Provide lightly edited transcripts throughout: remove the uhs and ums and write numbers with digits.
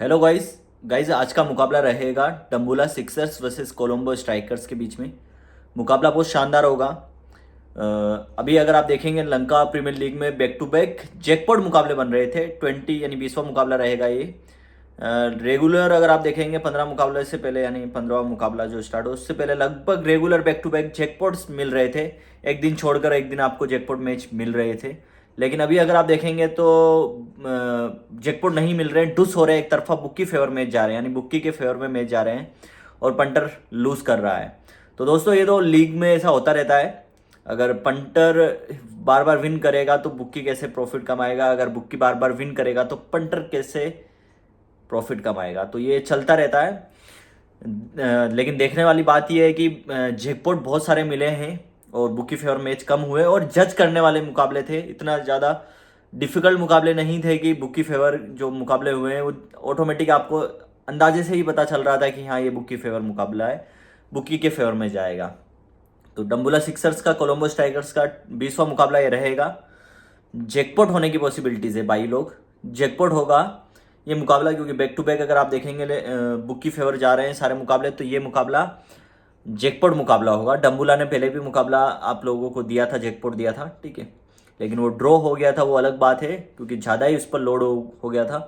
Hello guys guys आज का मुकाबला रहेगा डम्बुला सिक्सर्स वर्सेस कोलंबो स्ट्राइकर्स के बीच में। मुकाबला बहुत शानदार होगा। अभी अगर आप देखेंगे लंका प्रीमियर लीग में बैक टू बैक जैकपॉट मुकाबले बन रहे थे। 20 यानी 20वां मुकाबला रहेगा ये। रेगुलर अगर आप देखेंगे 15 मुकाबले से पहले यानी 15वां मुकाबला जो स्टार्ट हो उससे पहले लगभग रेगुलर बैक टू बैक जैकपॉट्स मिल रहे थे। एक दिन छोड़कर एक दिन आपको जैकपॉट मैच मिल रहे थे। लेकिन अभी अगर आप देखेंगे तो जैकपॉट नहीं मिल रहे हैं, डुस हो रहे हैं। एक तरफा बुक्की फेवर मैच जा रहे हैं यानी बुक्की के फेवर में मैच जा रहे हैं और पंटर लूज कर रहा है। तो दोस्तों ये तो लीग में ऐसा होता रहता है। अगर पंटर बार बार विन करेगा तो बुक्की कैसे प्रॉफिट कमाएगा, अगर बुक्की बार बार विन करेगा तो पंटर कैसे प्रॉफिट कमाएगा। तो ये चलता रहता है। लेकिन देखने वाली बात यह है कि जैकपॉट बहुत सारे मिले हैं और बुकी फेवर मैच कम हुए और जज करने वाले मुकाबले थे। इतना ज़्यादा डिफिकल्ट मुकाबले नहीं थे कि बुकी फेवर जो मुकाबले हुए हैं वो ऑटोमेटिक आपको अंदाजे से ही पता चल रहा था कि हाँ ये बुकी फेवर मुकाबला है, बुकी के फेवर में जाएगा। तो डम्बुला सिक्सर्स का कोलंबो स्ट्राइकर्स का 20वां मुकाबला ये रहेगा। जैकपॉट होने की पॉसिबिलिटीज़ है भाई लोग, जैकपॉट होगा ये मुकाबला, क्योंकि बैक टू बैक अगर आप देखेंगे बुकी फेवर जा रहे हैं सारे मुकाबले, तो ये मुकाबला जैकपॉट मुकाबला होगा। डम्बुला ने पहले भी मुकाबला आप लोगों को दिया था, जैकपॉट दिया था, ठीक है, लेकिन वो ड्रॉ हो गया था, वो अलग बात है क्योंकि ज़्यादा ही उस पर लोड हो गया था।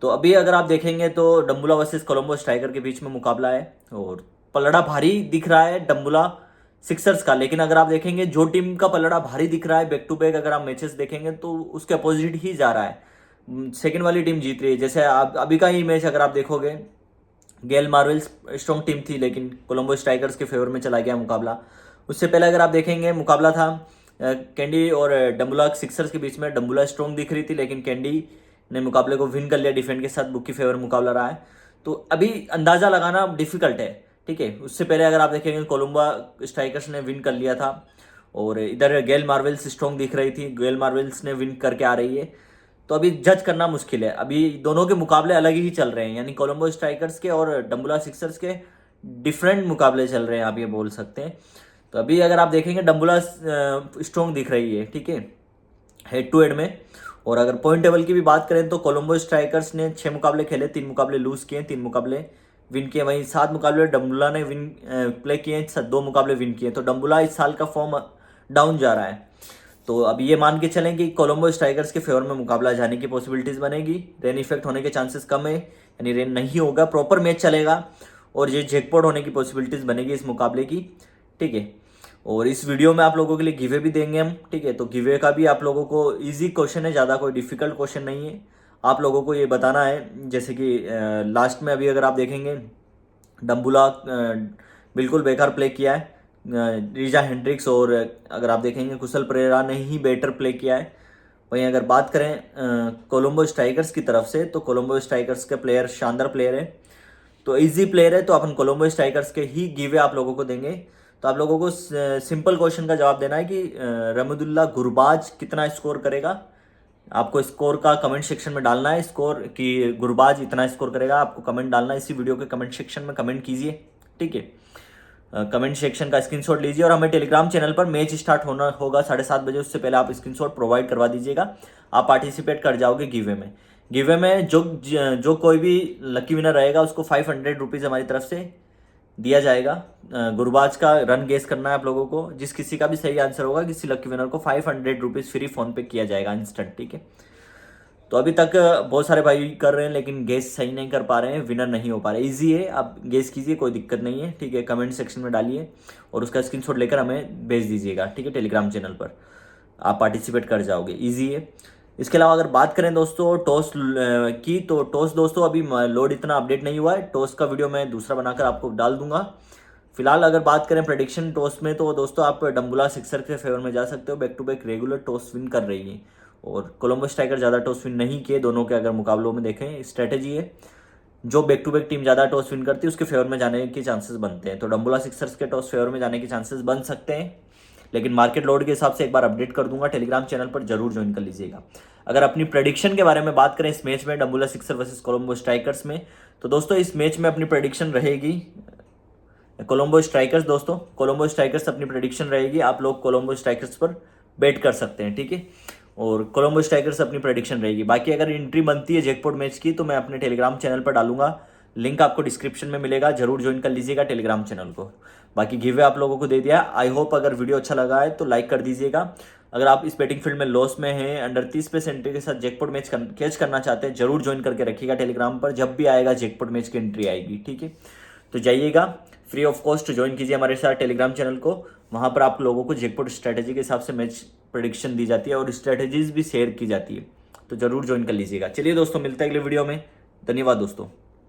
तो अभी अगर आप देखेंगे तो डम्बुला वर्सेस कोलंबो स्ट्राइकर के बीच में मुकाबला है और पलड़ा भारी दिख रहा है डम्बुला सिक्सर्स का। लेकिन अगर आप देखेंगे जो टीम का पलड़ा भारी दिख रहा है बैक टू बैक अगर आप मैचेस देखेंगे तो उसके अपोजिट ही जा रहा है। सेकंड वाली टीम जीत रही है। जैसे आप अभी का ही मैच अगर आप देखोगे, गेल मार्वेल्स स्ट्रॉन्ग टीम थी लेकिन कोलंबो स्ट्राइकर्स के फेवर में चला गया मुकाबला। उससे पहले अगर आप देखेंगे मुकाबला था कैंडी और डम्बुला सिक्सर्स के बीच में। डम्बुला स्ट्रॉन्ग दिख रही थी लेकिन कैंडी ने मुकाबले को विन कर लिया डिफेंड के साथ। बुकी फेवर मुकाबला रहा है तो अभी अंदाज़ा लगाना डिफिकल्ट है, ठीक है। उससे पहले अगर आप देखेंगे कोलंबो स्ट्राइकर्स ने विन कर लिया था और इधर गेल मार्वेल्स स्ट्रॉन्ग दिख रही थी, गेल मार्वेल्स ने विन करके आ रही है। तो अभी जज करना मुश्किल है। अभी दोनों के मुकाबले अलग ही चल रहे हैं यानी कोलंबो स्ट्राइकर्स के और डम्बुला सिक्सर्स के डिफरेंट मुकाबले चल रहे हैं, आप ये बोल सकते हैं। तो अभी अगर आप देखेंगे डम्बुला स्ट्रॉन्ग दिख रही है, ठीक है, हेड टू हेड में। और अगर पॉइंट टेबल की भी बात करें तो कोलंबो स्ट्राइकर्स ने 6 मुकाबले खेले, 3 मुकाबले लूज किए, 3 मुकाबले विन किए। वहीं 7 मुकाबले डम्बुला ने विन प्ले किए, 2 मुकाबले विन किए। तो डम्बुला इस साल का फॉर्म डाउन जा रहा है। तो अब ये मान के चलें कि कोलंबो स्ट्राइकर्स के फेवर में मुकाबला जाने की पॉसिबिलिटीज़ बनेगी। रेन इफेक्ट होने के चांसेस कम है यानी रेन नहीं होगा, प्रॉपर मैच चलेगा और ये जैकपॉट होने की पॉसिबिलिटीज़ बनेगी इस मुकाबले की, ठीक है। और इस वीडियो में आप लोगों के लिए गिवे भी देंगे हम, ठीक है। तो गिवे का भी आप लोगों को ईजी क्वेश्चन है, ज़्यादा कोई डिफिकल्ट क्वेश्चन नहीं है। आप लोगों को ये बताना है जैसे कि लास्ट में अभी अगर आप देखेंगे डम्बुला बिल्कुल बेकार प्ले किया है, रीजा हेंड्रिक्स और अगर आप देखेंगे कुशल परेरा ने ही बेटर प्ले किया है। वहीं अगर बात करें कोलंबो स्ट्राइकर्स की तरफ से तो कोलंबो स्ट्राइकर्स के प्लेयर शानदार प्लेयर है, तो इजी प्लेयर है, तो अपन कोलंबो स्ट्राइकर्स के ही गिवे आप लोगों को देंगे। तो आप लोगों को सिंपल क्वेश्चन का जवाब देना है कि रमदुल्ला गुरबाज कितना स्कोर करेगा। आपको स्कोर का कमेंट सेक्शन में डालना है, स्कोर कि गुरबाज इतना स्कोर करेगा, आपको कमेंट डालना है। इसी वीडियो के कमेंट सेक्शन में कमेंट कीजिए, ठीक है। कमेंट सेक्शन का स्क्रीनशॉट लीजिए और हमें टेलीग्राम चैनल पर मैच स्टार्ट होना होगा 7:30 बजे, उससे पहले आप स्क्रीनशॉट प्रोवाइड करवा दीजिएगा। आप पार्टिसिपेट कर जाओगे गिवे में। गिवे में जो कोई भी लकी विनर रहेगा उसको 500 रुपीज़ हमारी तरफ से दिया जाएगा। गुरबाज का रन गेस करना है आप लोगों को, जिस किसी का भी सही आंसर होगा किसी लकी विनर को 500 रुपीज़ फ्री फ़ोन पे किया जाएगा इंस्टेंट, ठीक है। तो अभी तक बहुत सारे भाई कर रहे हैं लेकिन गेस सही नहीं कर पा रहे हैं, विनर नहीं हो पा रहे। इजी है, आप गेस कीजिए, कोई दिक्कत नहीं है, ठीक है। कमेंट सेक्शन में डालिए और उसका स्क्रीनशॉट लेकर हमें भेज दीजिएगा, ठीक है। टेलीग्राम चैनल पर आप पार्टिसिपेट कर जाओगे, इजी है। इसके अलावा अगर बात करें दोस्तों टॉस की, तो टॉस दोस्तों अभी लोड इतना अपडेट नहीं हुआ है। टॉस का वीडियो मैं दूसरा बनाकर आपको डाल दूंगा। फिलहाल अगर बात करें प्रेडिक्शन टॉस में तो दोस्तों आप डम्बुला सिक्सर के फेवर में जा सकते हो। Back to back regular toss win कर रही है और कोलंबो स्ट्राइकर ज़्यादा टॉस विन नहीं किए। दोनों के अगर मुकाबलों में देखें स्ट्रेटेजी है, जो बैक टू बैक टीम ज़्यादा टॉस विन करती है उसके फेवर में जाने के चांसेस बनते हैं। तो डम्बुला सिक्सर्स के टॉस फेवर में जाने के चांसेस बन सकते हैं, लेकिन मार्केट लोड के हिसाब से एक बार अपडेट कर दूंगा। टेलीग्राम चैनल पर जरूर ज्वाइन कर लीजिएगा। अगर अपनी प्रेडिक्शन के बारे में बात करें इस मैच में डम्बुला सिक्सर वर्सेस कोलंबो स्ट्राइकर्स में, तो दोस्तों इस मैच में अपनी प्रेडिक्शन रहेगी कोलंबो स्ट्राइकर्स। दोस्तों कोलंबो स्ट्राइकर्स अपनी प्रेडिक्शन रहेगी, आप लोग कोलंबो स्ट्राइकर्स पर बेट कर सकते हैं, ठीक है। और कोलंबो स्ट्राइकर्स अपनी प्रेडिक्शन रहेगी। बाकी अगर एंट्री बनती है जैकपॉट मैच की तो मैं अपने टेलीग्राम चैनल पर डालूंगा, लिंक आपको डिस्क्रिप्शन में मिलेगा, जरूर ज्वाइन कर लीजिएगा टेलीग्राम चैनल को। बाकी गिवे आप लोगों को दे दिया। आई होप अगर वीडियो अच्छा लगा है तो लाइक कर दीजिएगा। अगर आप इस बेटिंग फील्ड में लॉस में हैं, अंडर 30% एंट्री के साथ जैकपॉट मैच कैच करना चाहते हैं, जरूर ज्वाइन करके रखिएगा टेलीग्राम पर, जब भी आएगा जैकपॉट मैच की एंट्री आएगी, ठीक है। तो जाइएगा, फ्री ऑफ कॉस्ट ज्वाइन कीजिए हमारे साथ टेलीग्राम चैनल को। वहाँ पर आप लोगों को जैकपॉट स्ट्रैटेजी के हिसाब से मैच प्रेडिक्शन दी जाती है और स्ट्रैटेजीज भी शेयर की जाती है, तो जरूर ज्वाइन कर लीजिएगा। चलिए दोस्तों, मिलते हैं अगले वीडियो में। धन्यवाद दोस्तों।